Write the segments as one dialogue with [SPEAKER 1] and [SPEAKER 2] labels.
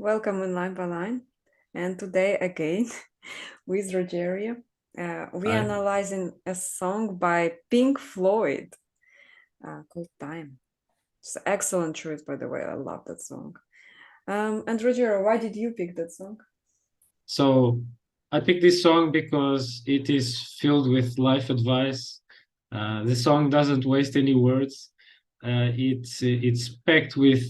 [SPEAKER 1] Welcome in Line by Line. And today again with Rogério, we are
[SPEAKER 2] Hi.
[SPEAKER 1] analyzing a song by Pink Floyd called Time. It's an excellent choice, by the way. I love that song. And Rogério, why did you pick that song?
[SPEAKER 2] So I picked this song because it is filled with life advice. The song doesn't waste any words. It's packed with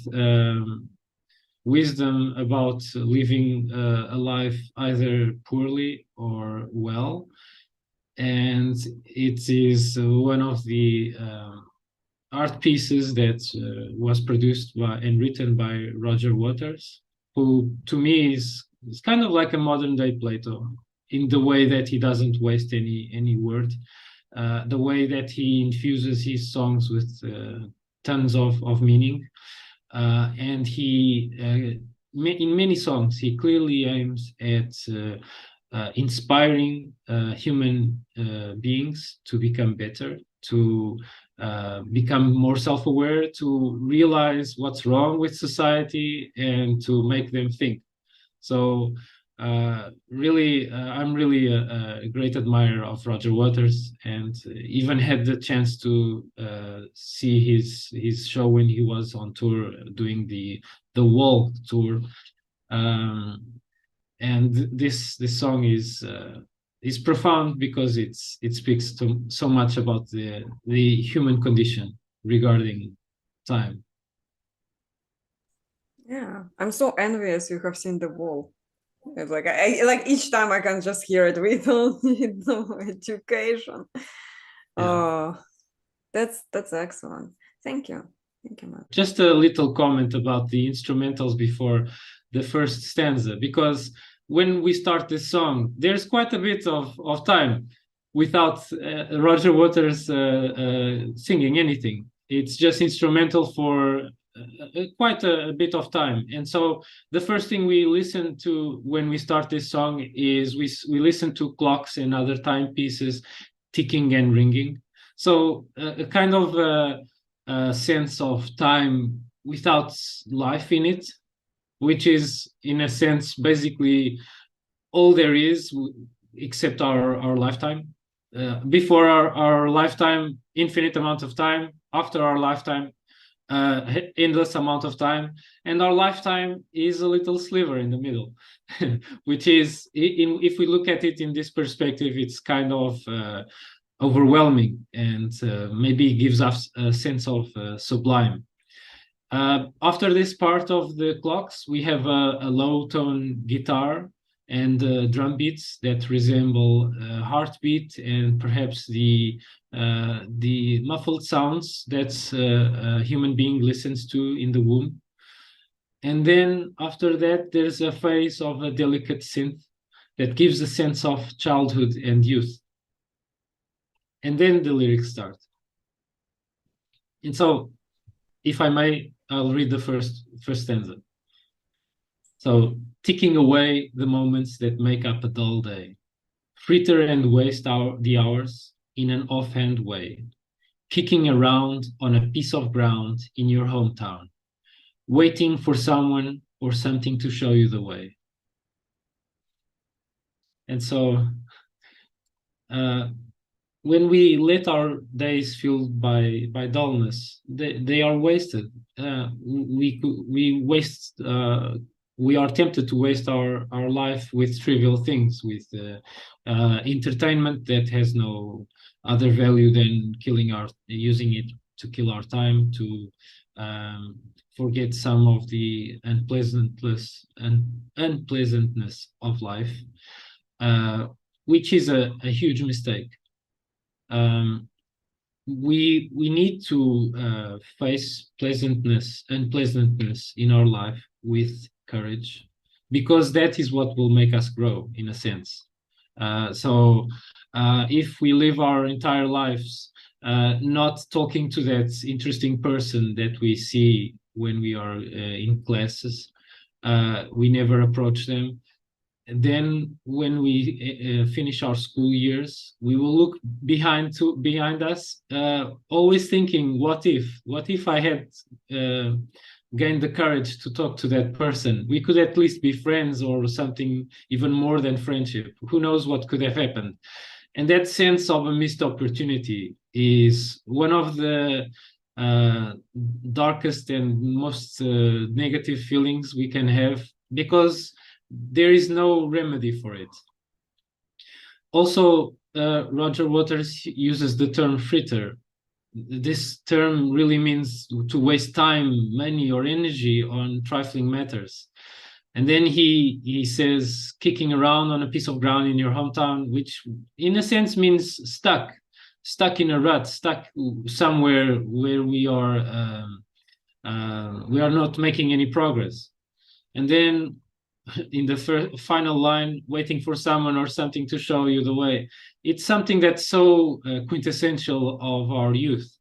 [SPEAKER 2] wisdom about living a life either poorly or well, and it is one of the art pieces that was produced by and written by Roger Waters, who to me is kind of like a modern day Plato in the way that he doesn't waste any word, the way that he infuses his songs with tons of meaning, and he in many songs he clearly aims at inspiring human beings to become better, to become more self-aware, to realize what's wrong with society, and to make them think. So I'm really a great admirer of Roger Waters, and even had the chance to see his show when he was on tour doing the Wall tour. Um, and this song is profound because it speaks to so much about the human condition regarding time.
[SPEAKER 1] Yeah, I'm so envious you have seen The Wall. It's like like each time I can just hear it. We don't need no education.
[SPEAKER 2] Yeah.
[SPEAKER 1] Oh, that's excellent. Thank you. Thank you, man.
[SPEAKER 2] Just a little comment about the instrumentals before the first stanza, because when we start this song, there's quite a bit of time without Roger Waters singing anything. It's just instrumental for quite a bit of time. And so the first thing we listen to when we start this song is we listen to clocks and other timepieces ticking and ringing. So a kind of sense of time without life in it, which is in a sense basically all there is, except our lifetime. Before our lifetime, infinite amount of time. After our lifetime, endless amount of time, and our lifetime is a little sliver in the middle, which is, if we look at it in this perspective, it's kind of overwhelming, and maybe gives us a sense of sublime. After this part of the clocks, we have a low tone guitar and drum beats that resemble heartbeat and perhaps the muffled sounds that a human being listens to in the womb. And then after that, there's a phase of a delicate synth that gives a sense of childhood and youth. And then the lyrics start. And so, if I may, I'll read the first stanza. So, ticking away the moments that make up a dull day, fritter and waste the hours in an offhand way, kicking around on a piece of ground in your hometown, waiting for someone or something to show you the way. And so, uh, when we let our days filled by dullness, they are wasted. We waste. We are tempted to waste our life with trivial things, with entertainment that has no other value than using it to kill our time, to forget some of the unpleasantness of life, which is a huge mistake. We need to face unpleasantness in our life with courage, because that is what will make us grow, in a sense. If we live our entire lives not talking to that interesting person that we see when we are in classes, we never approach them. And then when we finish our school years, we will look behind us, always thinking, what if I had gain the courage to talk to that person. We could at least be friends or something even more than friendship. Who knows what could have happened? And that sense of a missed opportunity is one of the darkest and most negative feelings we can have, because there is no remedy for it. Also, Roger Waters uses the term fritter. This term really means to waste time, money, or energy on trifling matters. And then he says kicking around on a piece of ground in your hometown, which in a sense means stuck in a rut, stuck somewhere where we are not making any progress. And then in the final line, waiting for someone or something to show you the way. It's something that's so quintessential of our youth.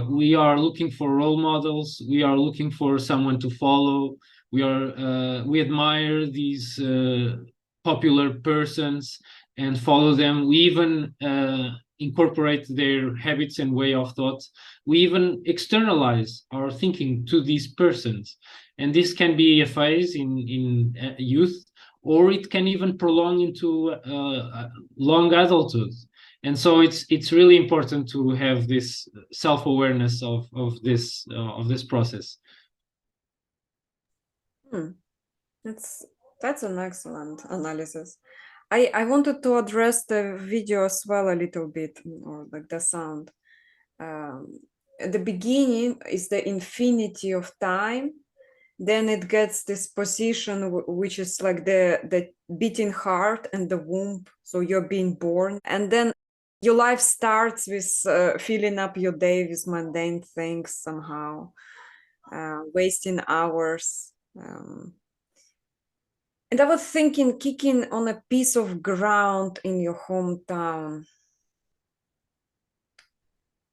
[SPEAKER 2] We are looking for role models. We are looking for someone to follow. We admire these popular persons and follow them. We even incorporate their habits and way of thought. We even externalize our thinking to these persons. And this can be a phase in youth, or it can even prolong into long adulthood. And so it's really important to have this self-awareness of this process.
[SPEAKER 1] That's an excellent analysis. I wanted to address the video as well a little bit, or like the sound. At the beginning is the infinity of time. Then it gets this position which is like the beating heart and the womb. So you're being born, and then your life starts with filling up your day with mundane things somehow, wasting hours. And I was thinking, kicking on a piece of ground in your hometown.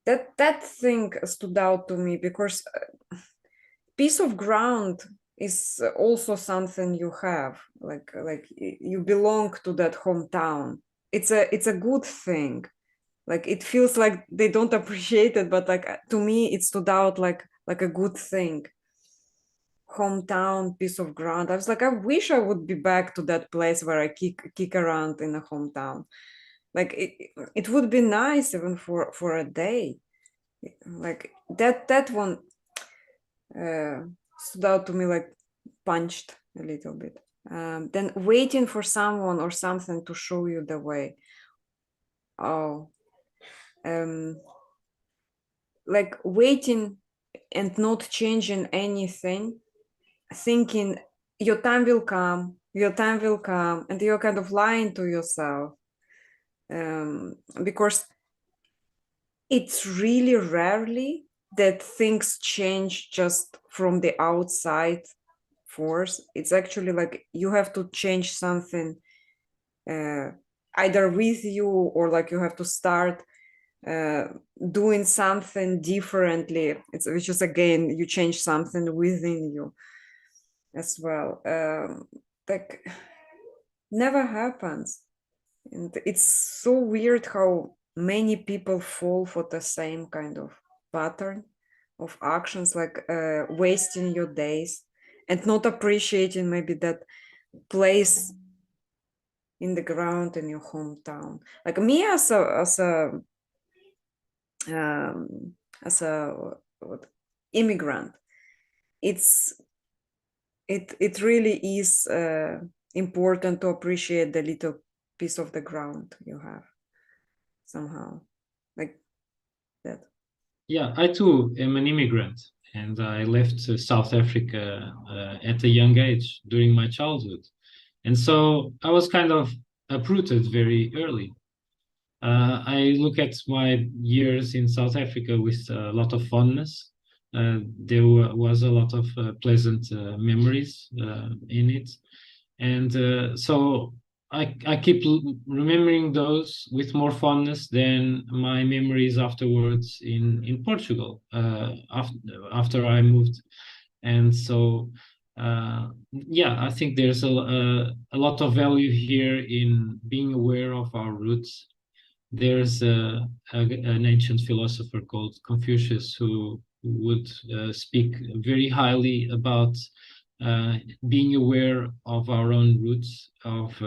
[SPEAKER 1] That thing stood out to me, because piece of ground is also something you have, like you belong to that hometown. It's a good thing. Like it feels like they don't appreciate it, but like to me it stood out like a good thing. Hometown, piece of ground. I was like, I wish I would be back to that place where I kick around in a hometown. Like it would be nice even for a day. Like that one stood out to me, like punched a little bit. Then waiting for someone or something to show you the way. Oh, like waiting and not changing anything, thinking your time will come, and you're kind of lying to yourself, because it's really rarely that things change just from the outside force. It's actually like you have to change something either with you, or like you have to start doing something differently. Which is again, you change something within you as well. Like never happens. And it's so weird how many people fall for the same kind of pattern of actions, like wasting your days and not appreciating maybe that place in the ground in your hometown. Like me as a immigrant, it really is important to appreciate the little piece of the ground you have somehow, like that.
[SPEAKER 2] Yeah, I too am an immigrant, and I left South Africa at a young age during my childhood. And so I was kind of uprooted very early. I look at my years in South Africa with a lot of fondness. There was a lot of pleasant memories in it. And so I keep remembering those with more fondness than my memories afterwards in Portugal after I moved. And so yeah, I think there's a lot of value here in being aware of our roots. There's an ancient philosopher called Confucius who would speak very highly about being aware of our own roots, of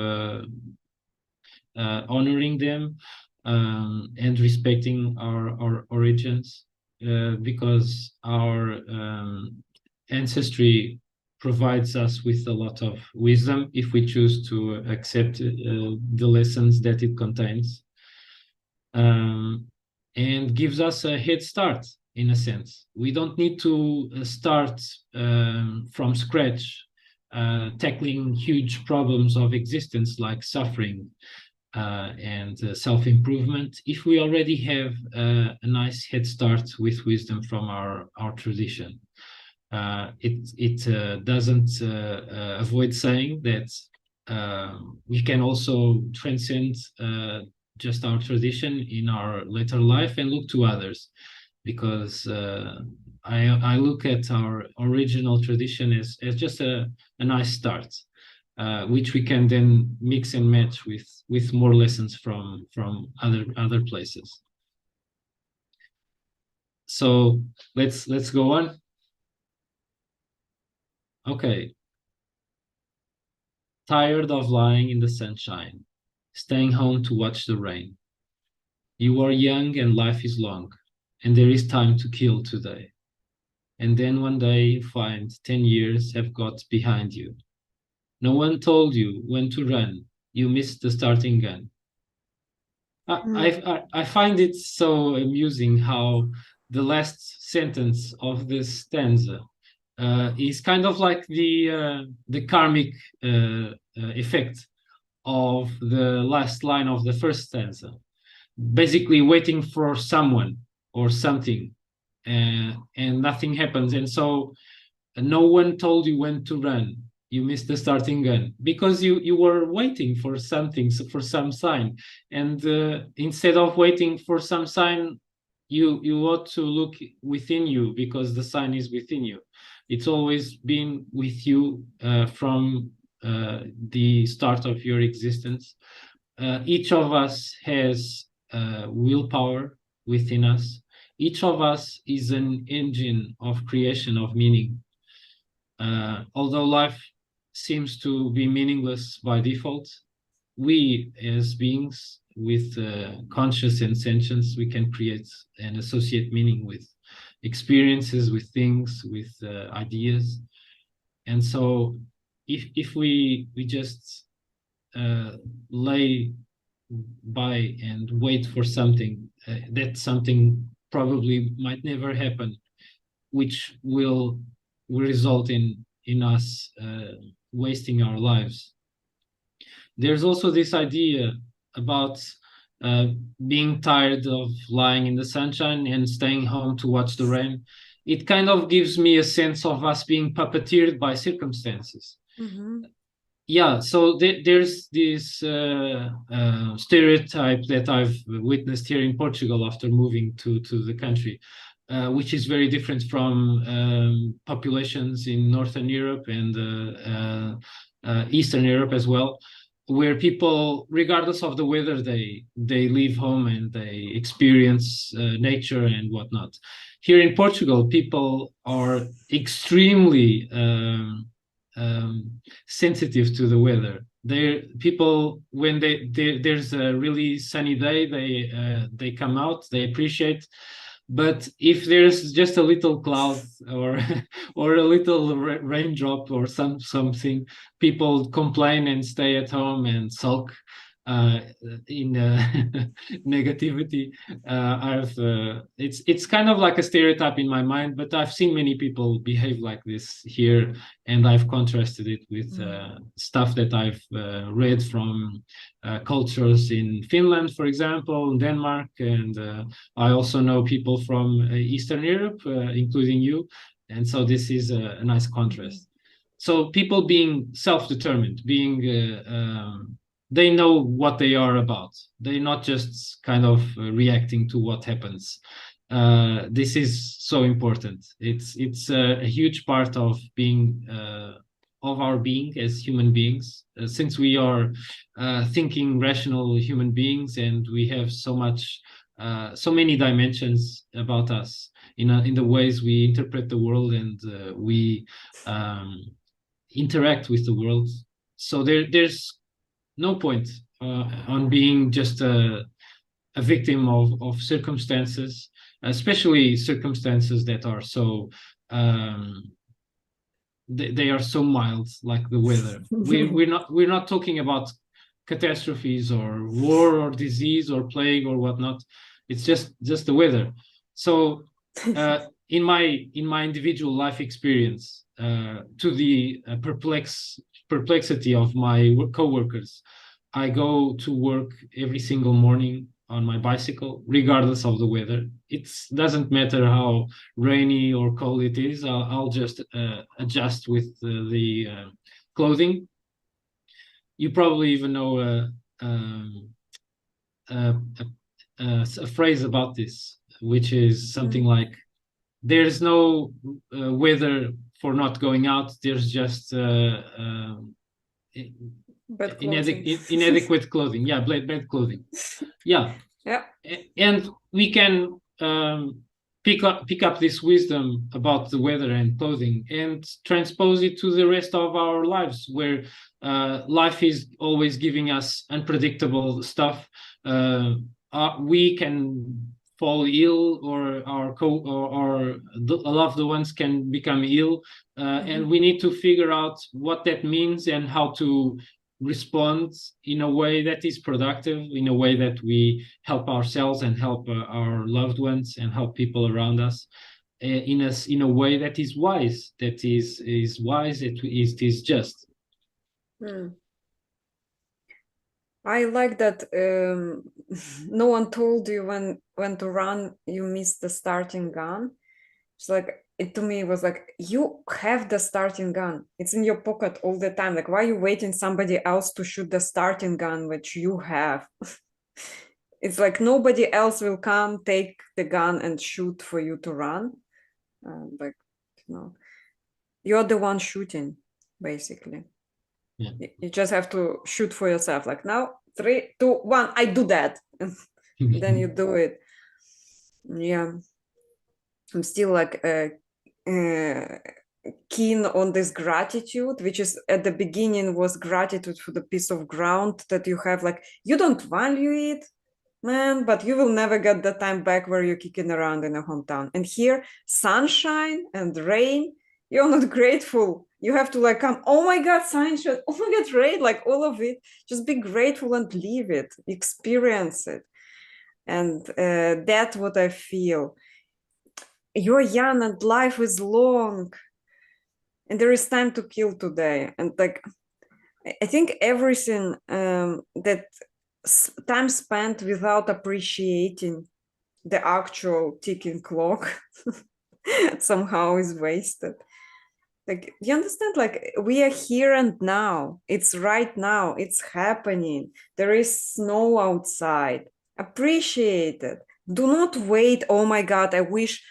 [SPEAKER 2] honoring them, and respecting our origins, because our ancestry provides us with a lot of wisdom if we choose to accept the lessons that it contains, and gives us a head start. In a sense, we don't need to start from scratch, tackling huge problems of existence like suffering and self-improvement, if we already have a nice head start with wisdom from our tradition. It doesn't avoid saying that we can also transcend just our tradition in our later life and look to others, because I look at our original tradition as just a nice start, which we can then mix and match with more lessons from other places. So let's go on. Okay. Tired of lying in the sunshine, staying home to watch the rain. You are young and life is long, and there is time to kill today. And then one day you find 10 years have got behind you. No one told you when to run. You missed the starting gun. I find it so amusing how the last sentence of this stanza is kind of like the karmic effect of the last line of the first stanza, basically waiting for someone or something, and nothing happens, and so no one told you when to run. You missed the starting gun because you were waiting for something, for some sign, and instead of waiting for some sign, you ought to look within you, because the sign is within you. It's always been with you from the start of your existence. Each of us has willpower within us. Each of us is an engine of creation, of meaning. Although life seems to be meaningless by default, we as beings with conscious and sentience, we can create and associate meaning with experiences, with things, with ideas. And so if we just lay by and wait for something, that something probably might never happen, which will result in us wasting our lives. There's also this idea about being tired of lying in the sunshine and staying home to watch the rain. It kind of gives me a sense of us being puppeteered by circumstances.
[SPEAKER 1] Mm-hmm.
[SPEAKER 2] Yeah, so there's this stereotype that I've witnessed here in Portugal after moving to the country, which is very different from populations in Northern Europe and Eastern Europe as well, where people, regardless of the weather, they leave home and they experience nature and whatnot. Here in Portugal, people are extremely sensitive to the weather. People, when there's a really sunny day, they come out, they appreciate. But if there's just a little cloud or or a little raindrop or something, people complain and stay at home and sulk in negativity. It's kind of like a stereotype in my mind, but I've seen many people behave like this here, and I've contrasted it with stuff that I've read from cultures in Finland, for example, Denmark, and I also know people from Eastern Europe, including you, and so this is a nice contrast. So people being self-determined, being they know what they are about. They're not just kind of reacting to what happens. This is so important. It's a huge part of being of our being as human beings, since we are thinking rational human beings, and we have so much so many dimensions about us in the ways we interpret the world and we interact with the world. So there's no point on being just a victim of circumstances, especially circumstances that are so they are so mild, like the weather. We're not talking about catastrophes or war or disease or plague or whatnot. It's just the weather. So in my individual life experience, to the perplexity of my co-workers, I go to work every single morning on my bicycle, regardless of the weather. It doesn't matter how rainy or cold it is. I'll just adjust with the clothing. You probably even know a phrase about this, which is something like, "There's no weather for not going out. There's just inadequate clothing." Yeah, bad clothing. Yeah. And we can pick up this wisdom about the weather and clothing and transpose it to the rest of our lives, where life is always giving us unpredictable stuff. We can fall ill, or our loved ones can become ill, and we need to figure out what that means and how to respond in a way that is productive, in a way that we help ourselves and help our loved ones and help people around us, in a way that is wise, that is wise, it is just.
[SPEAKER 1] I like that no one told you when to run, you missed the starting gun. It's like, it to me was like, you have the starting gun. It's in your pocket all the time. Like, why are you waiting somebody else to shoot the starting gun, which you have? It's like nobody else will come, take the gun and shoot for you to run. Like, you're the one shooting, basically.
[SPEAKER 2] Yeah.
[SPEAKER 1] You just have to shoot for yourself. Like, now, 3, 2, 1, I do that. And then you do it. Yeah. I'm still like keen on this gratitude, which is at the beginning was gratitude for the piece of ground that you have. Like, you don't value it, man, but you will never get the time back where you're kicking around in a hometown. And here, sunshine and rain, you're not grateful. You have to like come, oh my God, sunshine, oh my God, rain, like all of it. Just be grateful and live it, experience it. And that's what I feel. You're young and life is long. And there is time to kill today. And like, I think everything that time spent without appreciating the actual ticking clock somehow is wasted. Like, you understand? Like, we are here and now. It's right now. It's happening. There is snow outside. Appreciate it. Do not wait. Oh my God, I wish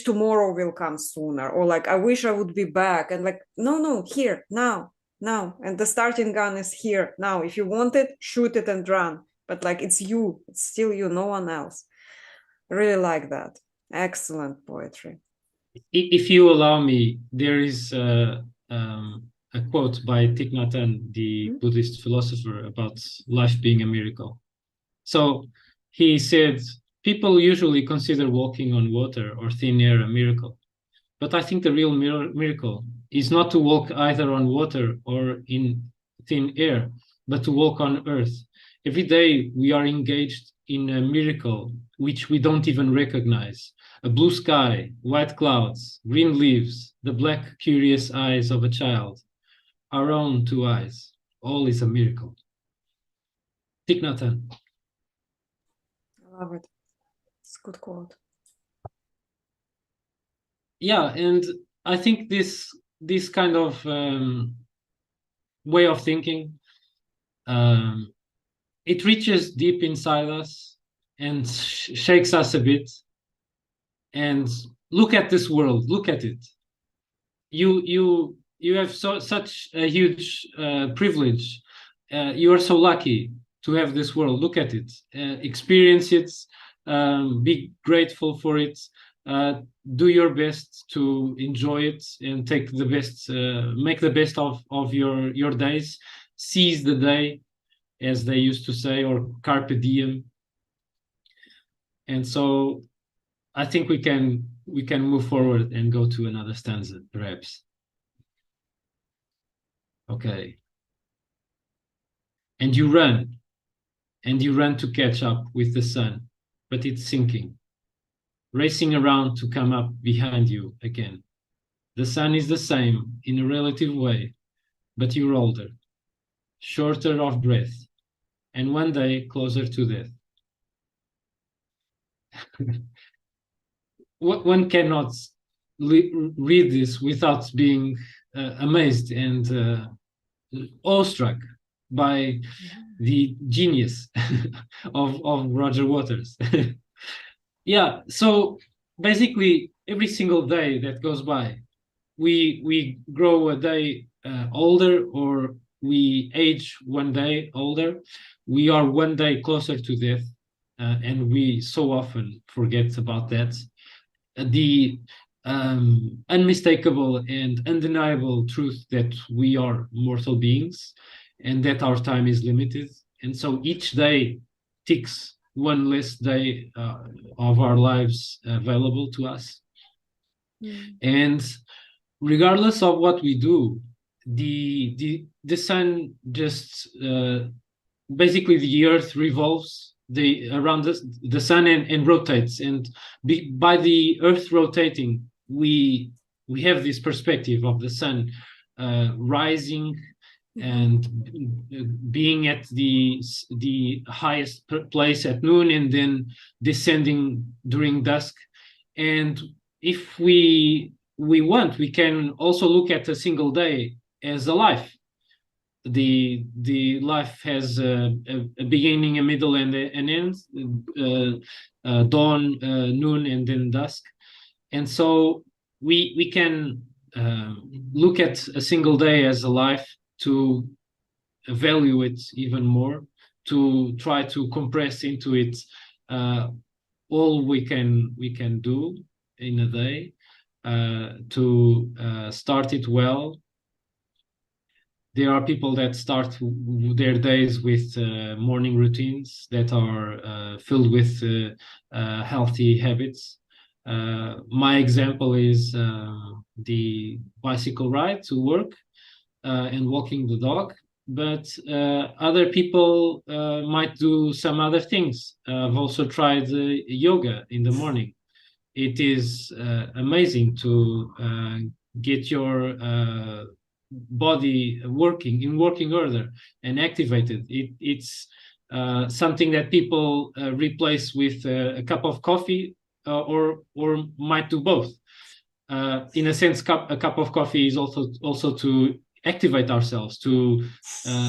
[SPEAKER 1] tomorrow will come sooner. Or like, I wish I would be back. And like, no, here, now. And the starting gun is here now. If you want it, shoot it and run. But like, it's you. It's still you, no one else. I really like that. Excellent poetry.
[SPEAKER 2] If you allow me, there is a quote by Thich Nhat Hanh, the Buddhist philosopher, about life being a miracle. So he said, people usually consider walking on water or thin air a miracle. But I think the real miracle is not to walk either on water or in thin air, but to walk on earth. Every day we are engaged in a miracle which we don't even recognize. A blue sky, white clouds, green leaves, the black, curious eyes of a child, our own 2 eyes. All is a miracle. Thich Nhat Hanh.
[SPEAKER 1] I love it. It's a good quote.
[SPEAKER 2] Yeah, and I think this kind of way of thinking, it reaches deep inside us and shakes us a bit. And look at this world. Look at it. You have such a huge privilege. You are so lucky to have this world. Look at it. Experience it. Be grateful for it. Do your best to enjoy it and take the best, make the best of your days. Seize the day, as they used to say, or carpe diem. And so I think we can move forward and go to another stanza, perhaps. Okay. And you run to catch up with the sun, but it's sinking, racing around to come up behind you again. The sun is the same in a relative way, but you're older, shorter of breath, and one day closer to death. One cannot read this without being amazed and awestruck by the genius of Roger Waters. Yeah, so basically every single day that goes by, we grow a day older, or we age one day older. We are one day closer to death, and we so often forget about that. The unmistakable and undeniable truth that we are mortal beings and that our time is limited. And so each day ticks one less day of our lives available to us. And regardless of what we do, the sun just basically the earth revolves around the sun and rotates, and by the earth rotating, we have this perspective of the sun rising and being at the highest place at noon and then descending during dusk. And if we want, we can also look at a single day as a life. The life has a beginning, a middle, and an end, dawn, noon, and then dusk. And so we can look at a single day as a life to value it even more, to try to compress into it all we can do in a day, to start it well. There are people that start their days with morning routines that are filled with healthy habits. My example is the bicycle ride to work and walking the dog, but other people might do some other things. I've also tried yoga in the morning. It is amazing to get your body working in working order and activated. It's something that people replace with a cup of coffee, or might do both. In a sense, a cup of coffee is also to activate ourselves, to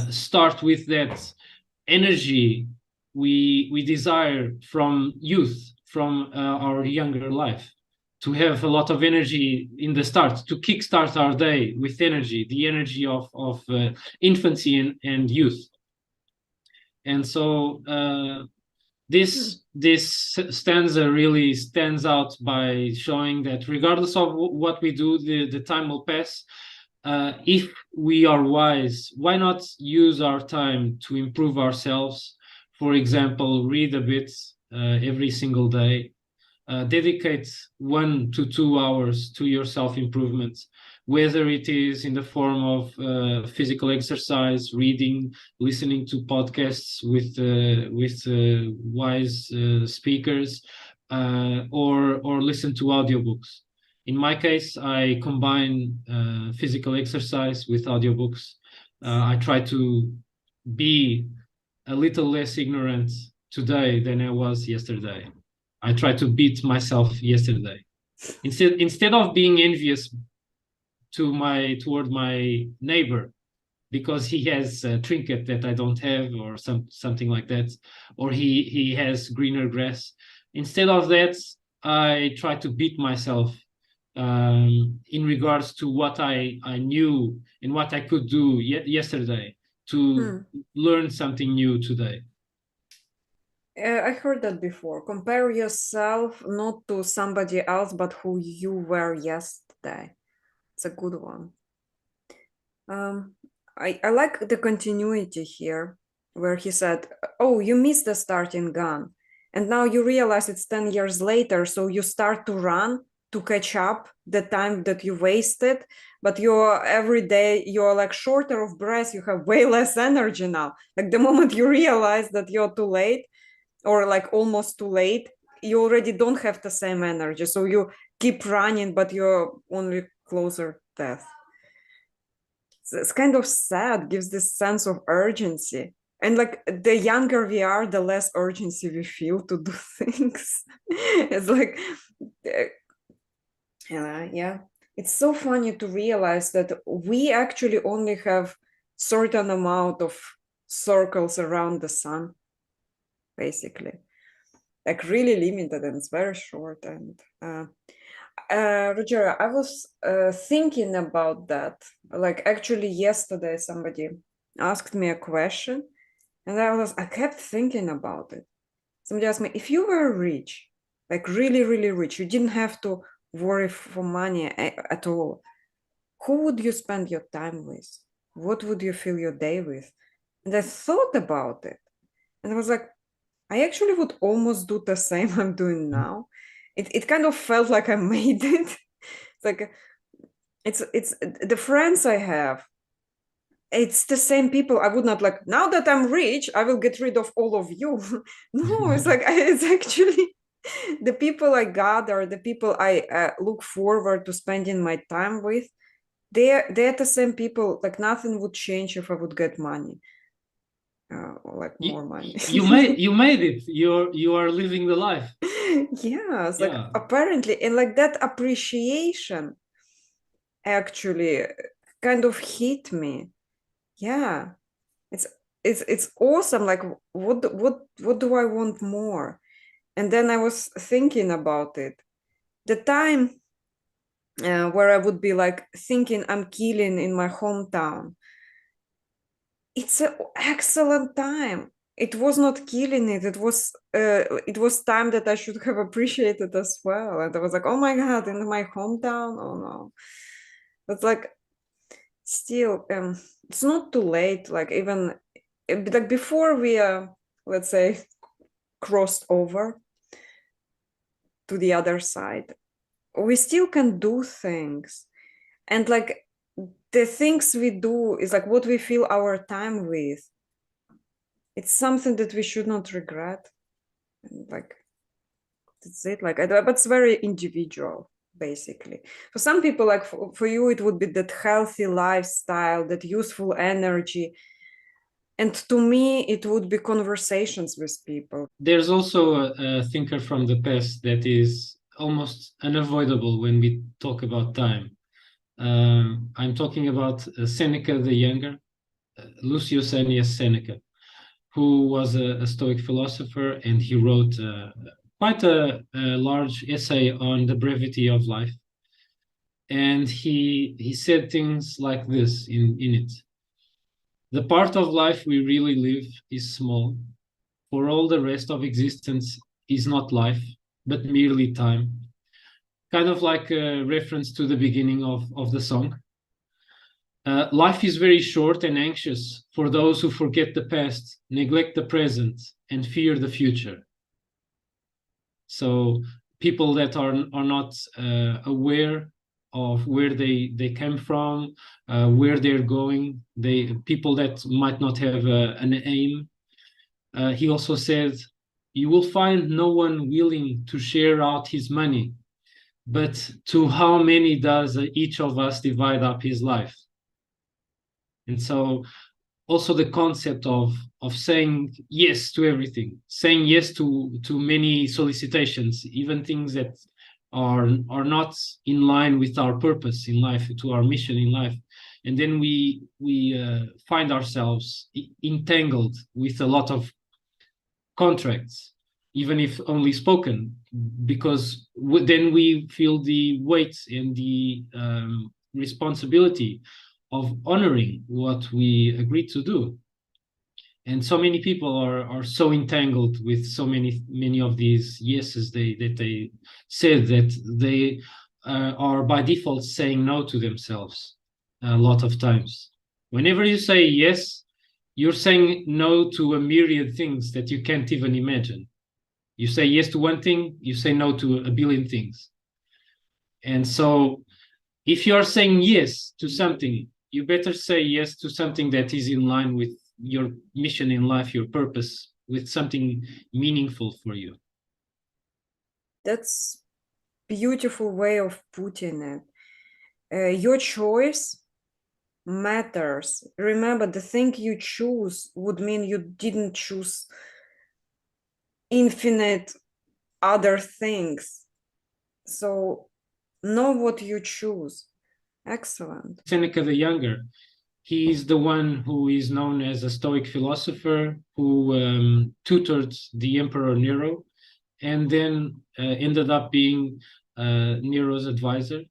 [SPEAKER 2] start with that energy we desire from youth, from our younger life, to have a lot of energy in the start, to kickstart our day with energy, the energy of infancy and youth. And so this stanza really stands out by showing that regardless of what we do, the time will pass. If we are wise, why not use our time to improve ourselves? For example, read a bit every single day. Dedicate 1 to 2 hours to your self-improvement, whether it is in the form of physical exercise, reading, listening to podcasts with wise speakers, or listen to audiobooks. In my case, I combine physical exercise with audiobooks. I try to be a little less ignorant today than I was yesterday. I tried to beat myself yesterday. Instead of being envious toward my neighbor because he has a trinket that I don't have, or something like that, or he has greener grass. Instead of that, I try to beat myself in regards to what I knew and what I could do yesterday to learn something new today.
[SPEAKER 1] I heard that before. Compare yourself not to somebody else, but who you were yesterday. It's a good one. I like the continuity here, where he said, "Oh, you missed the starting gun, and now you realize it's 10 years later, so you start to run to catch up the time that you wasted, but you're every day you're like shorter of breath, you have way less energy now. Like the moment you realize that you're too late or like almost too late, you already don't have the same energy, so you keep running, but you're only closer to death." It's kind of sad, gives this sense of urgency. And like the younger we are, the less urgency we feel to do things. It's like, yeah, it's so funny to realize that we actually only have certain amount of circles around the sun, basically, like really limited, and it's very short. And Roger, I was thinking about that. Like actually yesterday, somebody asked me a question, and I kept thinking about it. Somebody asked me, if you were rich, like really, really rich, you didn't have to worry for money at all, who would you spend your time with? What would you fill your day with? And I thought about it, and I was like, I actually would almost do the same I'm doing now. It kind of felt like I made it. It's like it's the friends I have. It's the same people. I would not like, now that I'm rich, I will get rid of all of you. No, it's like it's actually the people I gather, the people I look forward to spending my time with. They're the same people. Like nothing would change if I would get money, or like more money.
[SPEAKER 2] You made it. You are living the life.
[SPEAKER 1] Yeah, it's like
[SPEAKER 2] Yeah.
[SPEAKER 1] apparently, and like that appreciation actually kind of hit me. Yeah, it's it's awesome. Like what do I want more? And then I was thinking about it. The time where I would be like thinking I'm killing in my hometown. It's an excellent time. It was not killing it. It was time that I should have appreciated as well. And I was like, oh my god, in my hometown. Oh no, but like still, it's not too late. Like even like before we let's say crossed over to the other side, we still can do things, and like the things we do is like what we fill our time with. It's something that we should not regret. And like that's it. Like but it's very individual, basically. For some people, like for you, it would be that healthy lifestyle, that useful energy. And to me, it would be conversations with people.
[SPEAKER 2] There's also a thinker from the past that is almost unavoidable when we talk about time. I'm talking about Seneca the Younger, Lucius Annius Seneca, who was a Stoic philosopher, and he wrote quite a large essay on the brevity of life. And he said things like this in it. The part of life we really live is small, for all the rest of existence is not life, but merely time. Kind of like a reference to the beginning of the song. Life is very short and anxious for those who forget the past, neglect the present, and fear the future. So people that are not aware of where they came from, where they're going, people that might not have an aim. He also said, you will find no one willing to share out his money, but to how many does each of us divide up his life? And so also the concept of saying yes to everything, saying yes to many solicitations, even things that are not in line with our purpose in life, to our mission in life. And then we find ourselves entangled with a lot of contracts, even if only spoken, because then we feel the weight and the responsibility of honoring what we agreed to do. And so many people are so entangled with so many of these yeses that they said that they are by default saying no to themselves a lot of times. Whenever you say yes, you're saying no to a myriad things that you can't even imagine. You say yes to one thing, you say no to a billion things. And so if you are saying yes to something, you better say yes to something that is in line with your mission in life, your purpose, with something meaningful for you.
[SPEAKER 1] That's beautiful way of putting it. Your choice matters. Remember, the thing you choose would mean you didn't choose infinite other things. So know what you choose. Excellent.
[SPEAKER 2] Seneca the Younger, he is the one who is known as a Stoic philosopher who tutored the Emperor Nero and then ended up being Nero's advisor,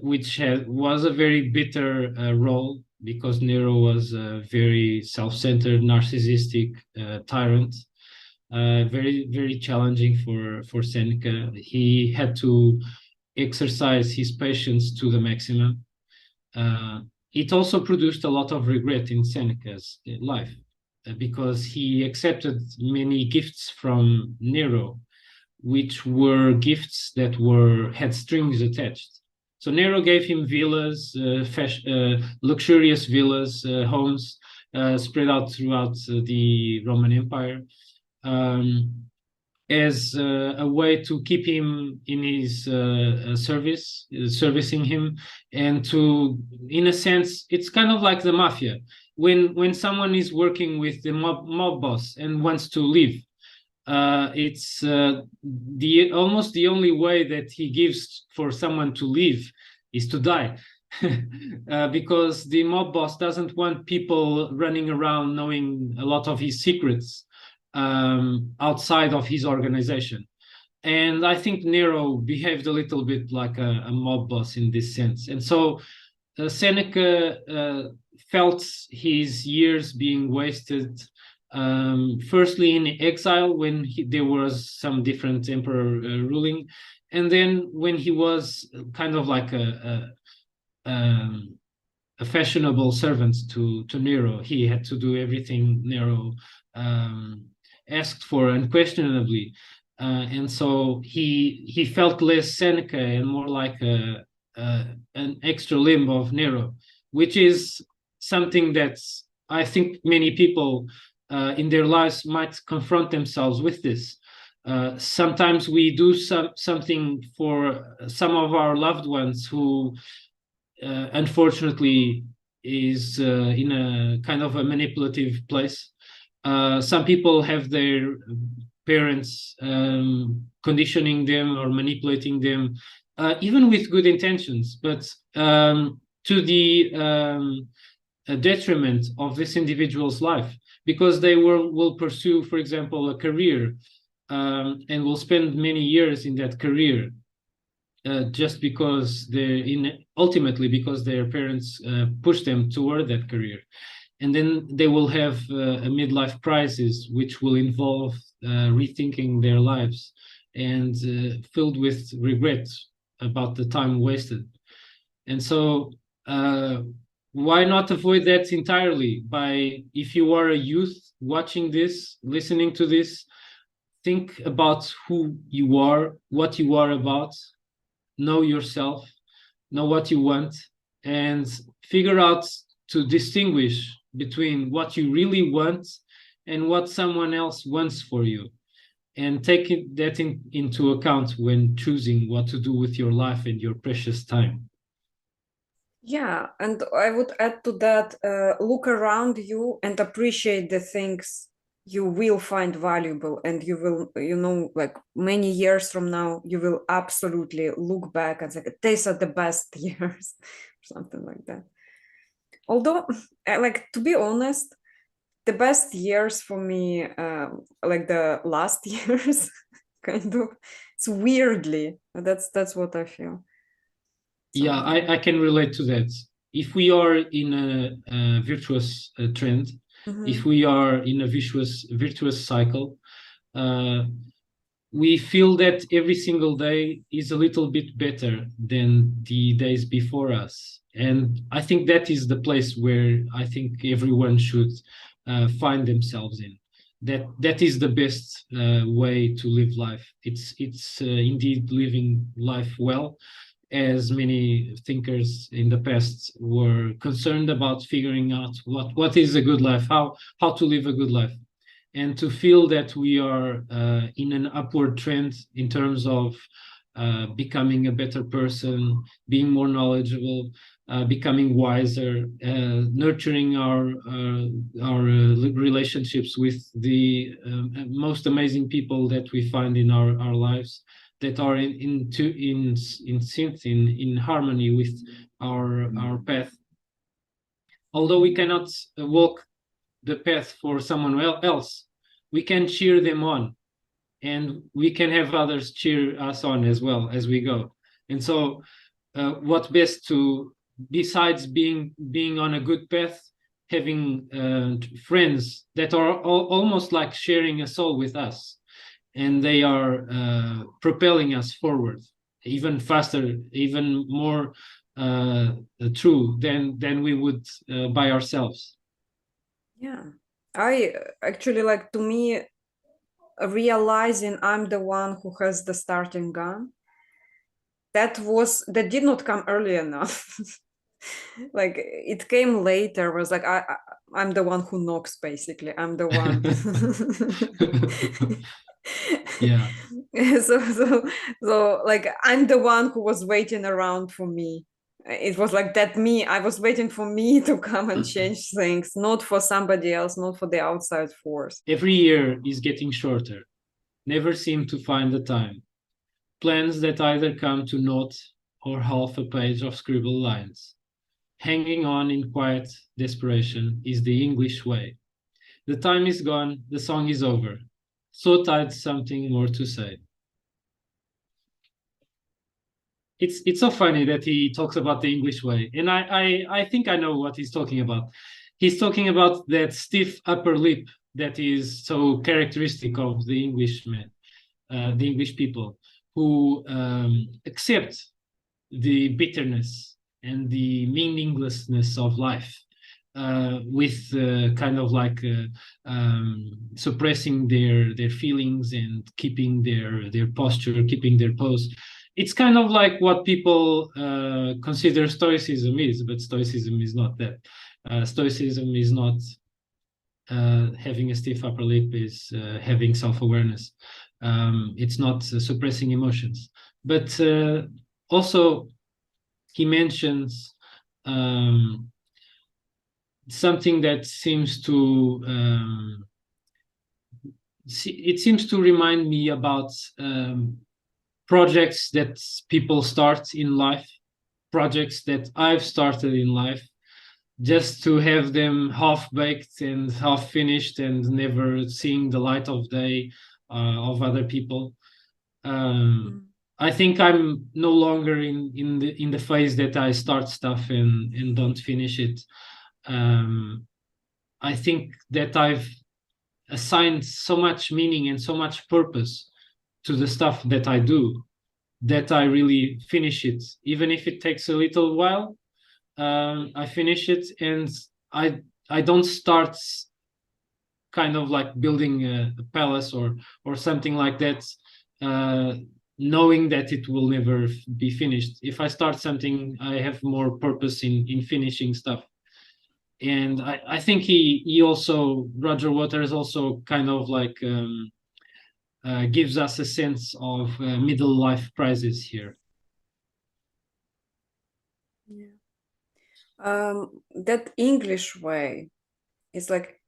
[SPEAKER 2] which was a very bitter role because Nero was a very self-centered, narcissistic tyrant. Very, very challenging for Seneca. He had to exercise his patience to the maximum. It also produced a lot of regret in Seneca's life because he accepted many gifts from Nero, which were gifts that had strings attached. So Nero gave him villas, luxurious villas, homes spread out throughout the Roman Empire. As a way to keep him in his service, servicing him, and to, in a sense, it's kind of like the mafia. When someone is working with the mob boss and wants to leave, it's the almost the only way that he gives for someone to leave is to die. Because the mob boss doesn't want people running around knowing a lot of his secrets outside of his organization. And I think Nero behaved a little bit like a mob boss in this sense. And so Seneca felt his years being wasted, firstly in exile when there was some different emperor ruling, and then when he was kind of like a fashionable servant to Nero. He had to do everything Nero asked for unquestionably. And so he felt less Seneca and more like an extra limb of Nero, which is something that I think many people in their lives might confront themselves with this. Sometimes we do something for some of our loved ones who unfortunately is in a kind of a manipulative place. Some people have their parents conditioning them or manipulating them, even with good intentions, but to the detriment of this individual's life, because they will pursue, for example, a career and will spend many years in that career just because ultimately because their parents push them toward that career. And then they will have a midlife crisis, which will involve rethinking their lives and filled with regret about the time wasted. And so why not avoid that entirely by, if you are a youth watching this, listening to this, think about who you are, what you are about, know yourself, know what you want, and figure out to distinguish between what you really want and what someone else wants for you, and take that into account when choosing what to do with your life and your precious time.
[SPEAKER 1] Yeah, and I would add to that, look around you and appreciate the things you will find valuable, and you will, like many years from now, you will absolutely look back and say, these are the best years, something like that. Although, like, to be honest, the best years for me, like the last years, kind of, it's weirdly, that's what I feel. So,
[SPEAKER 2] yeah, I can relate to that. If we are in a virtuous trend, if we are in a virtuous cycle, we feel that every single day is a little bit better than the days before us. And I think that is the place where I think everyone should find themselves in. That is the best way to live life. It's indeed living life well, as many thinkers in the past were concerned about figuring out what is a good life, how to live a good life, and to feel that we are in an upward trend in terms of becoming a better person, being more knowledgeable, becoming wiser, nurturing our relationships with the most amazing people that we find in our lives, that are in synth, in harmony with our path. Although we cannot walk the path for someone else, we can cheer them on, and we can have others cheer us on as well as we go. And so what best to, besides being on a good path, having friends that are almost like sharing a soul with us, and they are propelling us forward even faster, even more true than we would by ourselves.
[SPEAKER 1] Yeah, I actually, like, to me, realizing I'm the one who has the starting gun, that did not come early enough. Like, it came later, was like I'm the one who knocks, basically. I'm the one.
[SPEAKER 2] Yeah.
[SPEAKER 1] So like, I'm the one who was waiting around for me. It was like that, me, I was waiting for me to come and change things, not for somebody else, not for the outside force.
[SPEAKER 2] Every year is getting shorter. Never seem to find the time. Plans that either come to naught or half a page of scribbled lines. Hanging on in quiet desperation is the English way. The time is gone, the song is over. Thought I'd something more to say. It's so funny that he talks about the English way, and I think I know what he's talking about. He's talking about that stiff upper lip that is so characteristic of the Englishmen, the English people, who accept the bitterness and the meaninglessness of life, with kind of like suppressing their feelings and keeping their posture, keeping their pose. It's kind of like what people consider Stoicism is, but Stoicism is not that. Stoicism is not having a stiff upper lip, is having self-awareness. It's not suppressing emotions. But also, he mentions something that seems to it seems to remind me about projects that people start in life, projects that I've started in life, just to have them half-baked and half-finished and never seeing the light of day of other people. I think I'm no longer in the phase that I start stuff and don't finish it. I think that I've assigned so much meaning and so much purpose to the stuff that I do, that I really finish it, even if it takes a little while. I finish it, and I don't start kind of like building a palace or something like that, knowing that it will never be finished. If I start something, I have more purpose in finishing stuff. And I think he also, Roger Waters also kind of like gives us a sense of middle life crisis here.
[SPEAKER 1] Yeah. That English way is like,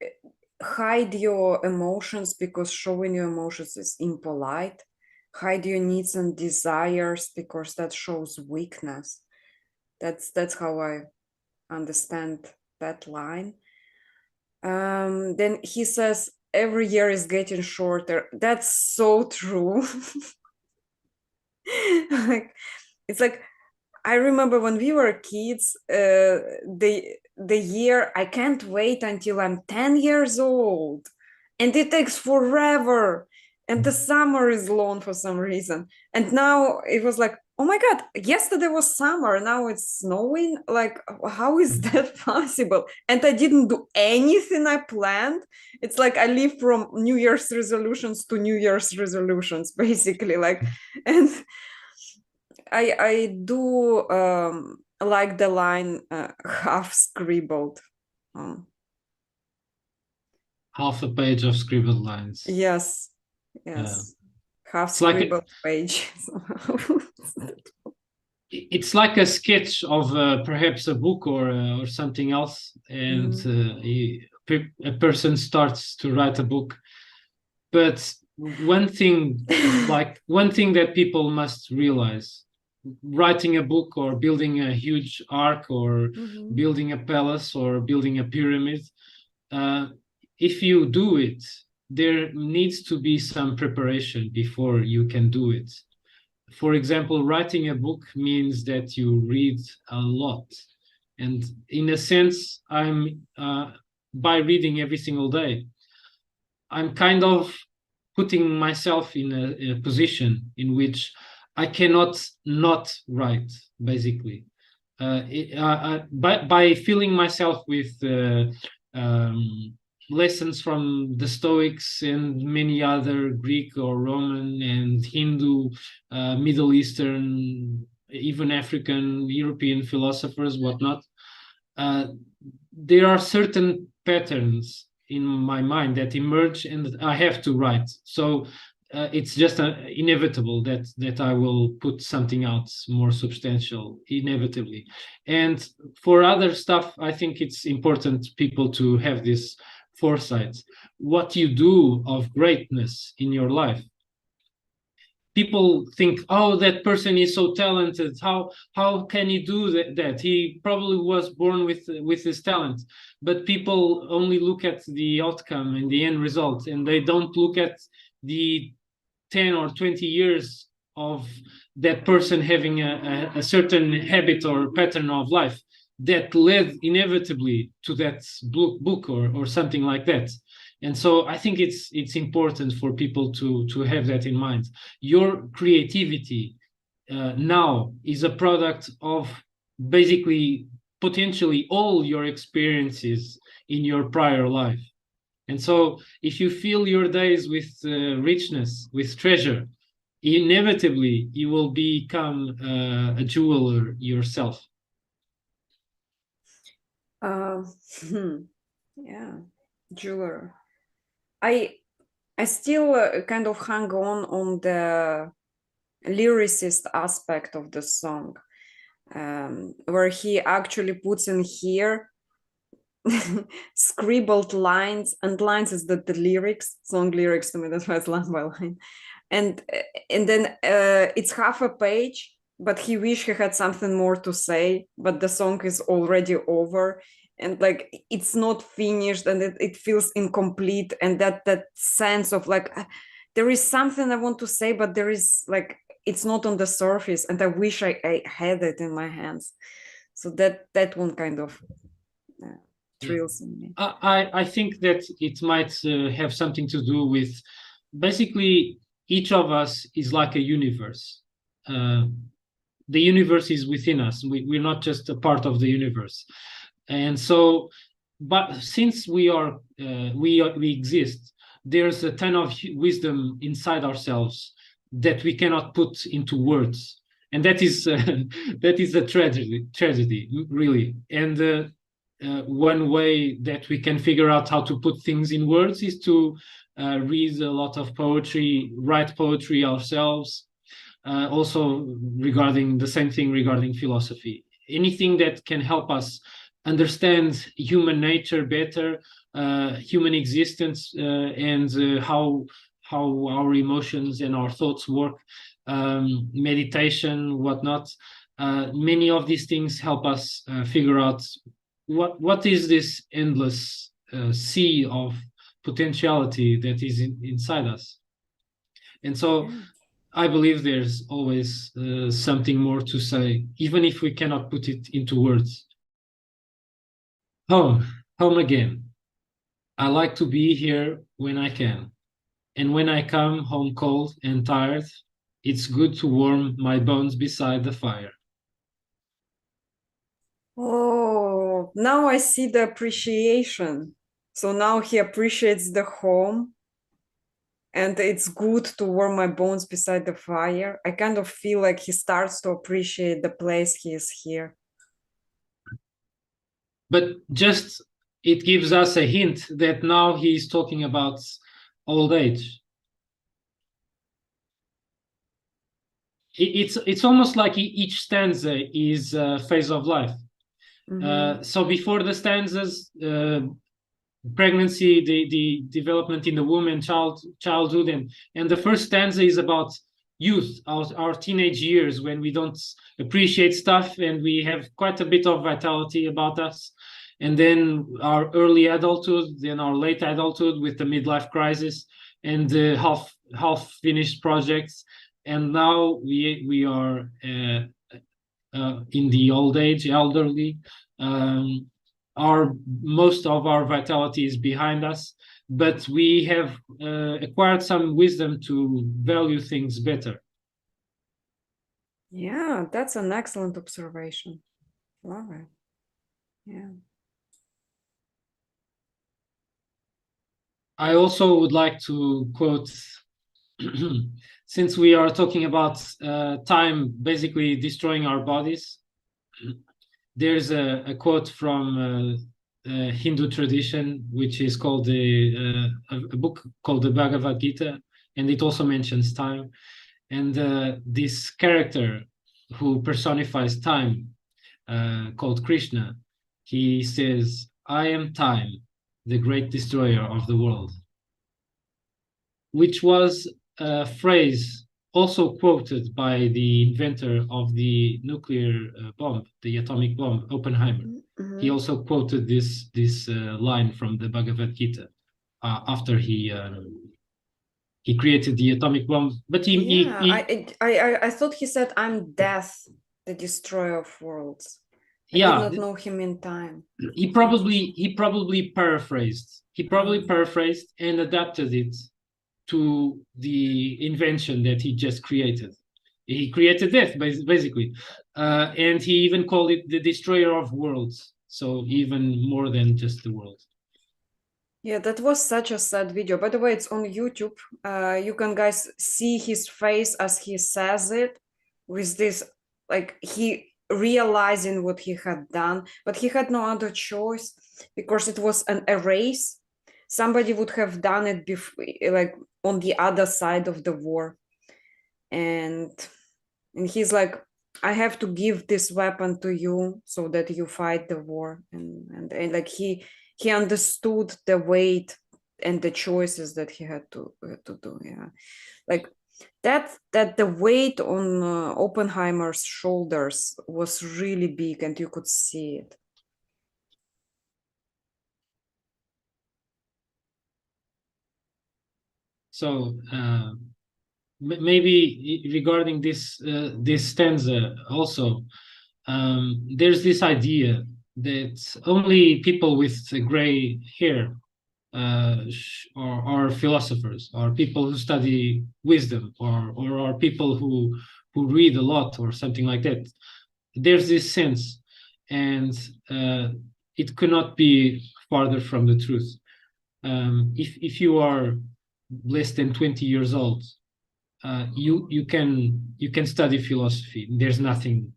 [SPEAKER 1] hide your emotions because showing your emotions is impolite. Hide your needs and desires because that shows weakness. That's how I understand that line. Then he says every year is getting shorter. That's so true. Like, it's like, I remember when we were kids, the year, I can't wait until I'm 10 years old, and it takes forever, and the summer is long for some reason. And now it was like, oh my God, yesterday was summer, now it's snowing. Like, how is that possible? And I didn't do anything I planned. It's like I live from New Year's resolutions to New Year's resolutions, basically. Like, and I do like the line half scribbled. Um,
[SPEAKER 2] Half a page of scribbled lines.
[SPEAKER 1] yes, yes, half
[SPEAKER 2] It's like
[SPEAKER 1] scribbled page.
[SPEAKER 2] it's like a sketch of perhaps a book or something else, and a person starts to write a book. But one thing, like one thing that people must realize, writing a book or building a huge ark or building a palace or building a pyramid, if you do it, there needs to be some preparation before you can do it. For example, writing a book means that you read a lot. And in a sense, I'm by reading every single day, I'm kind of putting myself in a position in which I cannot not write, basically. By filling myself with lessons from the Stoics and many other Greek or Roman and Hindu, Middle Eastern, even African, European philosophers, whatnot, there are certain patterns in my mind that emerge and I have to write. So it's just inevitable that I will put something out more substantial, inevitably. And for other stuff, I think it's important people to have this foresight. What you do of greatness in your life. People think, oh, that person is so talented. How can he do that? He probably was born with his talent. But people only look at the outcome and the end result, and they don't look at the 10 or 20 years of that person having a certain habit or pattern of life that led inevitably to that book or something like that. And so I think it's important for people to have that in mind. Your creativity now is a product of basically potentially all your experiences in your prior life. And so if you fill your days with richness, with treasure, inevitably you will become a jeweler yourself.
[SPEAKER 1] Yeah, jeweler. I still kind of hang on the lyricist aspect of the song, where he actually puts in here scribbled lines, and lines is the lyrics, song lyrics to me, that's why it's line by line. And then it's half a page, but he wish he had something more to say, but the song is already over, and like it's not finished, and it feels incomplete, and that sense of like there is something I want to say, but there is like it's not on the surface, and I wish I had it in my hands. So that one kind of thrills me.
[SPEAKER 2] I think that it might have something to do with basically each of us is like a universe. The universe is within us. We're not just a part of the universe. And so, but since we exist, there's a ton of wisdom inside ourselves that we cannot put into words, and that is that is a tragedy, really. And one way that we can figure out how to put things in words is to read a lot of poetry, write poetry ourselves. Also regarding the same thing regarding philosophy, anything that can help us understand human nature better, human existence, and how our emotions and our thoughts work, meditation, whatnot. Many of these things help us figure out what is this endless sea of potentiality that is inside us. And so I believe there's always something more to say, even if we cannot put it into words. Home, home again. I like to be here when I can. And when I come home cold and tired, it's good to warm my bones beside the fire.
[SPEAKER 1] Oh, now I see the appreciation. So now he appreciates the home, and it's good to warm my bones beside the fire. I kind of feel like he starts to appreciate the place he is here.
[SPEAKER 2] But just it gives us a hint that now he's talking about old age. It's almost like each stanza is a phase of life. So before the stanzas, pregnancy, the development in the womb and childhood, and the first stanza is about youth, our teenage years, when we don't appreciate stuff and we have quite a bit of vitality about us, and then our early adulthood, then our late adulthood with the midlife crisis and the half finished projects, and now we are in the old age, elderly. Our most of our vitality is behind us, but we have acquired some wisdom to value things better.
[SPEAKER 1] Yeah, that's an excellent observation. Love it. Yeah.
[SPEAKER 2] I also would like to quote, since we are talking about time basically destroying our bodies, there's a quote from Hindu tradition, which is called a book called the Bhagavad Gita, and it also mentions time. And this character who personifies time, called Krishna, he says, "I am time, the great destroyer of the world," which was a phrase also quoted by the inventor of the nuclear bomb, the atomic bomb, Oppenheimer. He also quoted this line from the Bhagavad Gita after he created the atomic bomb. But
[SPEAKER 1] I thought he said, "I'm death, the destroyer of worlds." I did not know him in time.
[SPEAKER 2] He probably paraphrased. He probably paraphrased and adapted it to the invention that he just created. He created death, basically, and he even called it the destroyer of worlds. So even more than just the world.
[SPEAKER 1] Yeah, that was such a sad video. By the way, it's on YouTube. You can guys see his face as he says it, with this, like, he realizing what he had done, but he had no other choice because it was an erase. Somebody would have done it before, like on the other side of the war, and he's like, I have to give this weapon to you so that you fight the war, and like he understood the weight and the choices that he had to do. Yeah, like that the weight on Oppenheimer's shoulders was really big, and you could see it.
[SPEAKER 2] So maybe regarding this stanza also, there's this idea that only people with gray hair are philosophers, or people who study wisdom, or are people who read a lot or something like that. There's this sense, and it could not be farther from the truth. If you are less than 20 years old, you can study philosophy. There's nothing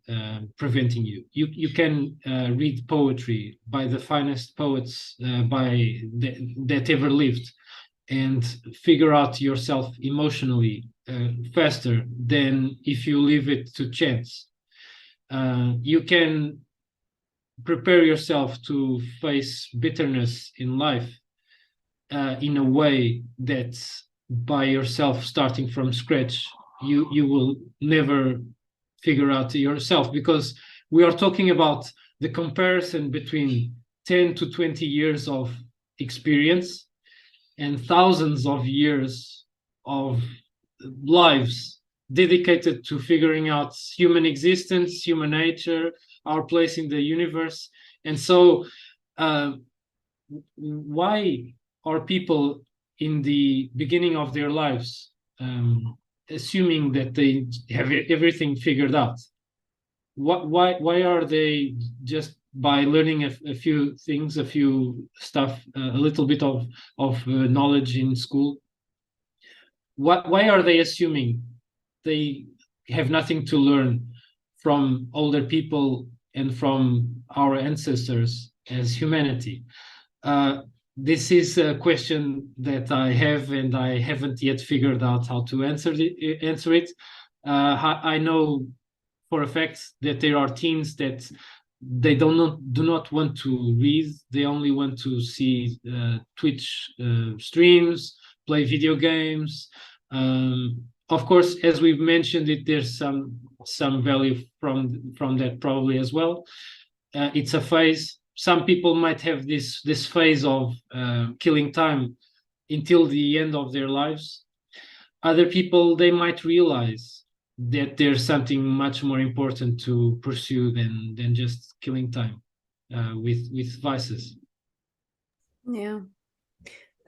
[SPEAKER 2] preventing you. You can read poetry by the finest poets that ever lived, and figure out yourself emotionally faster than if you leave it to chance. You can prepare yourself to face bitterness in life in a way that by yourself starting from scratch you will never figure out yourself, because we are talking about the comparison between 10 to 20 years of experience and thousands of years of lives dedicated to figuring out human existence, human nature, our place in the universe. And so why are people in the beginning of their lives assuming that they have everything figured out? Why are they just by learning a few things, a few stuff, a little bit of knowledge in school? Why are they assuming they have nothing to learn from older people and from our ancestors as humanity? This is a question that I have, and I haven't yet figured out how to answer it. I know for a fact that there are teens that they do not want to read. They only want to see Twitch streams, play video games. Of course, as we've mentioned it, there's some value from that probably as well. It's a phase. Some people might have this phase of killing time until the end of their lives. Other people, they might realize that there's something much more important to pursue than just killing time with vices.
[SPEAKER 1] Yeah,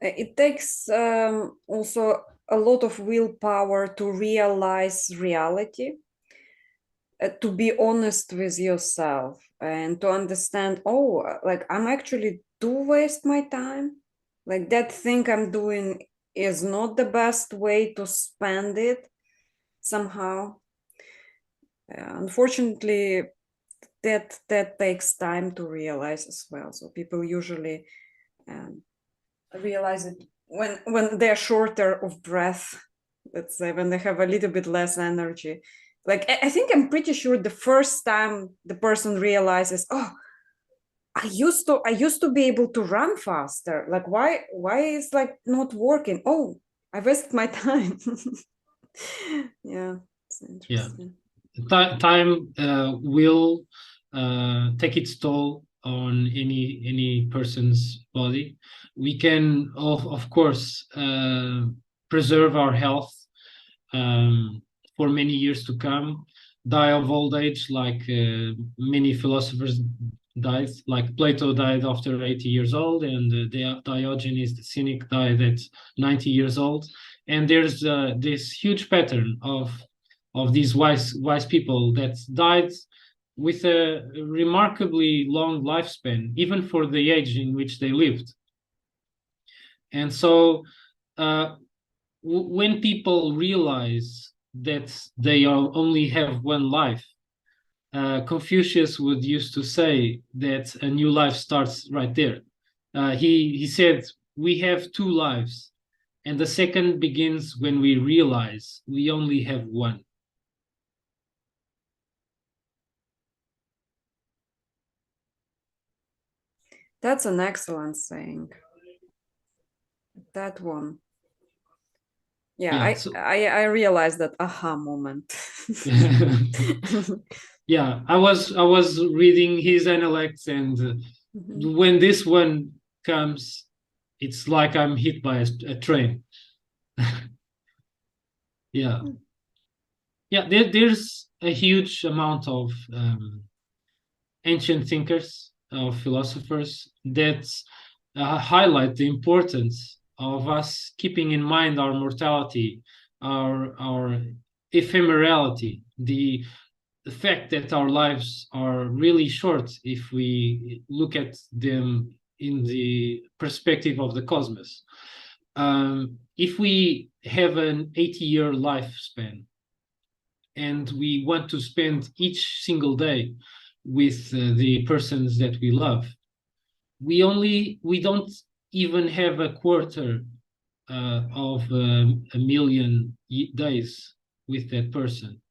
[SPEAKER 1] it takes also a lot of willpower to realize reality, to be honest with yourself, and to understand, oh, like I'm actually do waste my time, like that thing I'm doing is not the best way to spend it somehow. Unfortunately, that takes time to realize as well. So people usually realize it when they're shorter of breath, let's say, when they have a little bit less energy. Like I think I'm pretty sure the first time the person realizes, oh, I used to be able to run faster. Like why is like not working? Oh, I wasted my time. Yeah, it's interesting.
[SPEAKER 2] Time will take its toll on any person's body. We can of course preserve our health for many years to come, die of old age like many philosophers died, like Plato died after 80 years old, and Diogenes the Cynic died at 90 years old. And there's this huge pattern of these wise people that died with a remarkably long lifespan, even for the age in which they lived. And so when people realize that they only have one life, Confucius would used to say that a new life starts right there. He said, we have two lives, and the second begins when we realize we only have one.
[SPEAKER 1] That's an excellent saying. That one. Yeah, I realized that aha moment.
[SPEAKER 2] Yeah, I was reading his analects, and when this one comes, it's like I'm hit by a train. Yeah. There's a huge amount of ancient thinkers, of philosophers that highlight the importance of us keeping in mind our mortality, our ephemerality, the fact that our lives are really short if we look at them in the perspective of the cosmos. If we have an 80-year lifespan and we want to spend each single day with the persons that we love, we don't even have a quarter of a million days with that person.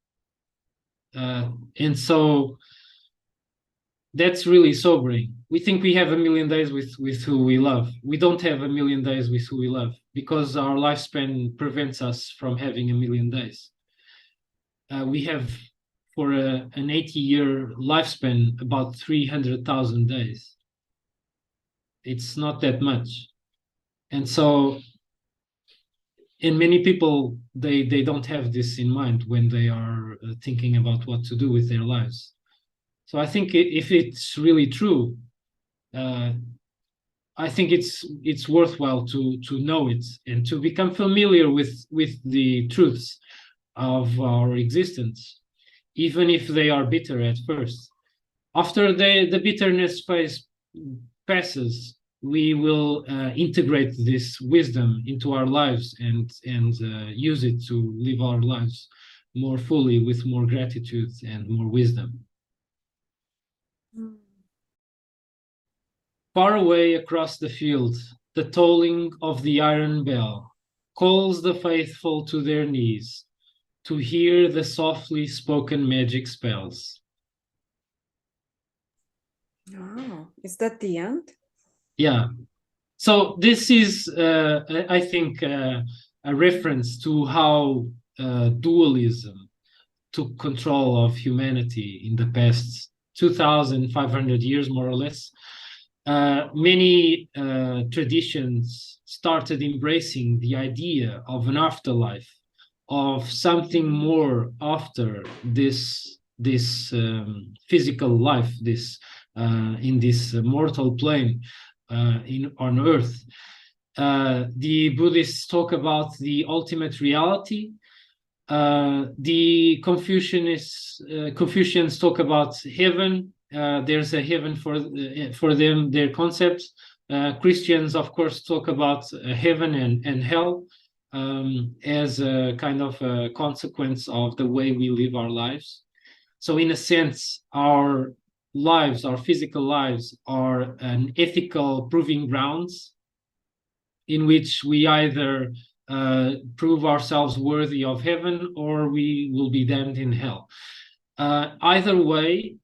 [SPEAKER 2] And so that's really sobering. We think we have a million days with who we love. We don't have a million days with who we love because our lifespan prevents us from having a million days. We have, for an 80-year lifespan, about 300,000 days. It's not that much. And so, and many people, they don't have this in mind when they are thinking about what to do with their lives. So I think if it's really true, I think it's worthwhile to know it and to become familiar with the truths of our existence, even if they are bitter at first. After the bitterness phase passes, we will integrate this wisdom into our lives and use it to live our lives more fully with more gratitude and more wisdom. Far away across the field, the tolling of the iron bell calls the faithful to their knees to hear the softly spoken magic spells.
[SPEAKER 1] Oh, is that the end?
[SPEAKER 2] Yeah. So this is, I think, a reference to how dualism took control of humanity in the past 2,500 years, more or less. Many traditions started embracing the idea of an afterlife, of something more after this physical life, this in this mortal plane on Earth. The Buddhists talk about the ultimate reality. The Confucians talk about heaven. There's a heaven for them, their concepts. Christians, of course, talk about heaven and hell as a kind of a consequence of the way we live our lives. So in a sense, our lives, our physical lives, are an ethical proving grounds in which we either prove ourselves worthy of heaven or we will be damned in hell. Either way,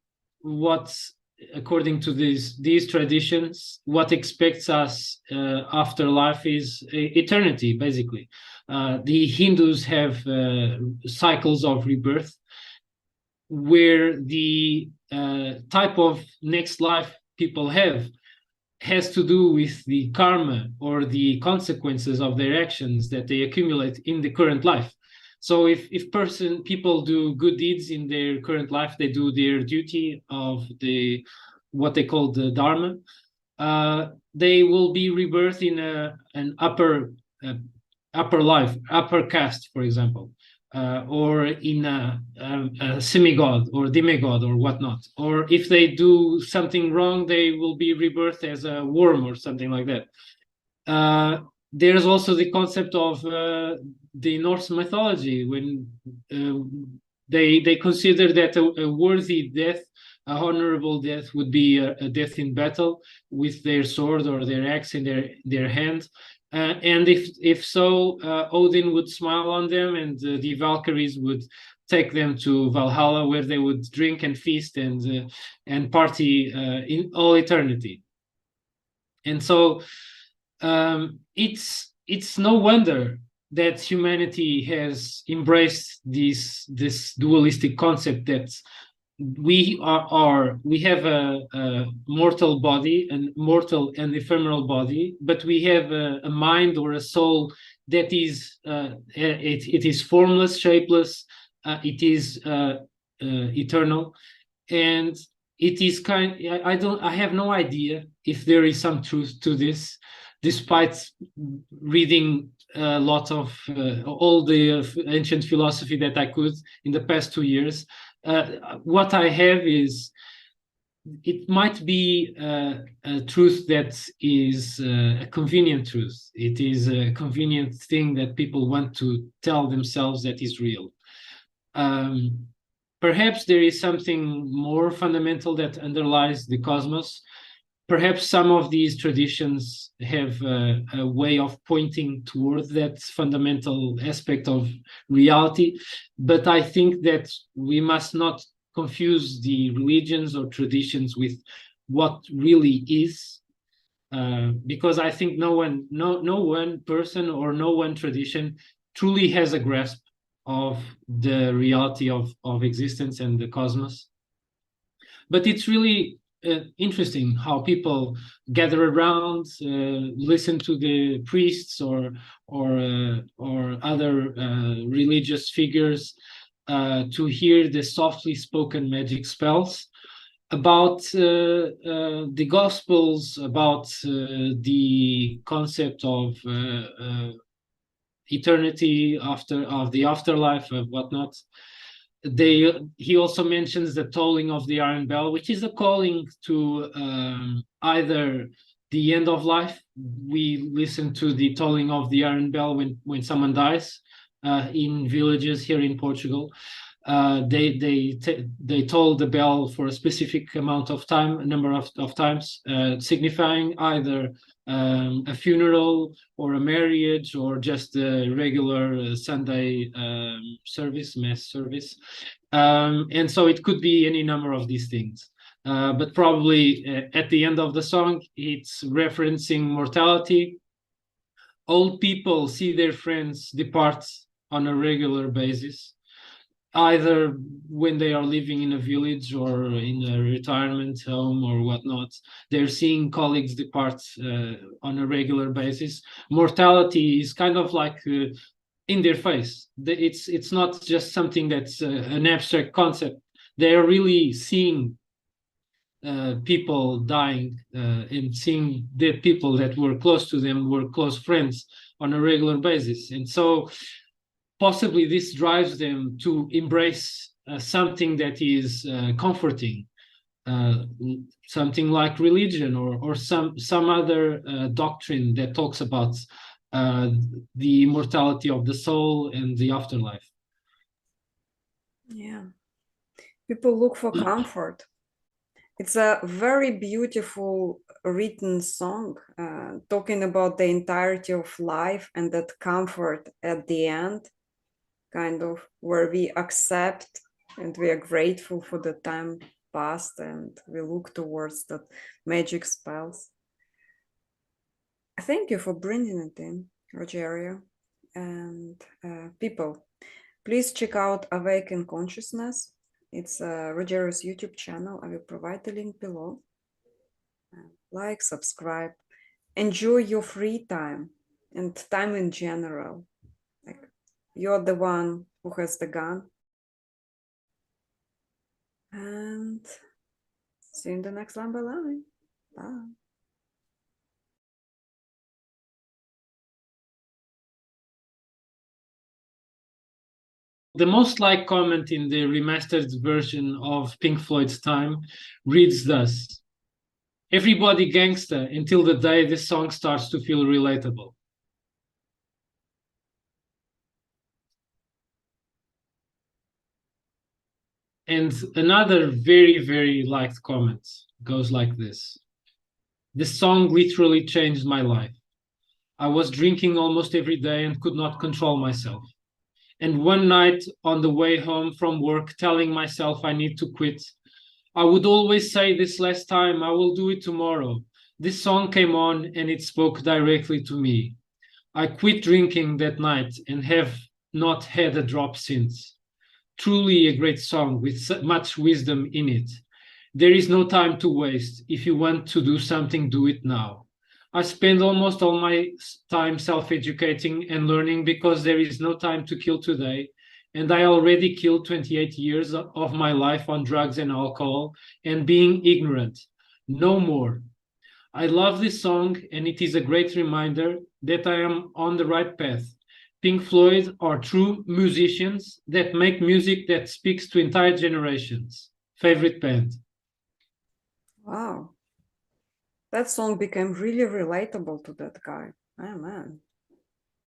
[SPEAKER 2] according to these traditions, what expects us after life is eternity, basically. The Hindus have cycles of rebirth, where the type of next life people have has to do with the karma or the consequences of their actions that they accumulate in the current life. So if people do good deeds in their current life, they do their duty of what they call the dharma, they will be rebirthed in an upper life, upper caste, for example, or in a semigod or demigod or whatnot. Or if they do something wrong, they will be rebirthed as a worm or something like that. There's also the concept of the Norse mythology, when they consider that a worthy death, a honorable death, would be a death in battle with their sword or their axe in their hand. And if so, Odin would smile on them, and the Valkyries would take them to Valhalla, where they would drink and feast and party in all eternity. And so it's no wonder that humanity has embraced this dualistic concept that we have a mortal body, and mortal and ephemeral body, but we have a mind or a soul that is it is formless, shapeless, it is eternal, and it is I have no idea if there is some truth to this, despite reading a lot of all the ancient philosophy that I could in the past 2 years. What I have is, it might be a truth that is a convenient truth. It is a convenient thing that people want to tell themselves that is real. Perhaps there is something more fundamental that underlies the cosmos. Perhaps some of these traditions have a way of pointing towards that fundamental aspect of reality, but I think that we must not confuse the religions or traditions with what really is, because I think no one person or no one tradition truly has a grasp of the reality of existence and the cosmos. But it's really interesting how people gather around, listen to the priests or other religious figures to hear the softly spoken magic spells. about the Gospels, about the concept of eternity of the afterlife and whatnot. He also mentions the tolling of the iron bell, which is a calling to either the end of life. We listen to the tolling of the iron bell when someone dies in villages here in Portugal. They toll the bell for a specific amount of time, a number of times, signifying either a funeral or a marriage or just a regular Sunday service, mass service. And so it could be any number of these things. But probably at the end of the song, it's referencing mortality. Old people see their friends depart on a regular basis, either when they are living in a village or in a retirement home or whatnot. They're seeing colleagues depart on a regular basis. Mortality is kind of like in their face. It's not just something that's an abstract concept. They are really seeing people dying and seeing the people that were close to them, were close friends on a regular basis. And so possibly this drives them to embrace something that is comforting, something like religion or some other doctrine that talks about the immortality of the soul and the afterlife.
[SPEAKER 1] Yeah, people look for comfort. It's a very beautiful written song, talking about the entirety of life and that comfort at the end, kind of where we accept and we are grateful for the time past and we look towards the magic spells. Thank you for bringing it in, Rogério. And people, please check out Awaken Consciousness. It's Rogério's YouTube channel. I will provide the link below. Like, subscribe, enjoy your free time and time in general. Like, you're the one who has the gun. And see you in the next Lamba Lami. Bye.
[SPEAKER 2] The most liked comment in the remastered version of Pink Floyd's Time reads thus: "Everybody gangsta until the day this song starts to feel relatable." And another very, very liked comment goes like this: "This song literally changed my life. I was drinking almost every day and could not control myself. And one night on the way home from work, telling myself I need to quit, I would always say this last time, I will do it tomorrow. This song came on and it spoke directly to me. I quit drinking that night and have not had a drop since. Truly a great song with much wisdom in it. There is no time to waste. If you want to do something, do it now. I spend almost all my time self-educating and learning because there is no time to kill today. And I already killed 28 years of my life on drugs and alcohol and being ignorant. No more. I love this song, and it is a great reminder that I am on the right path. Pink Floyd are true musicians that make music that speaks to entire generations. Favorite band."
[SPEAKER 1] Wow. That song became really relatable to that guy. Oh man.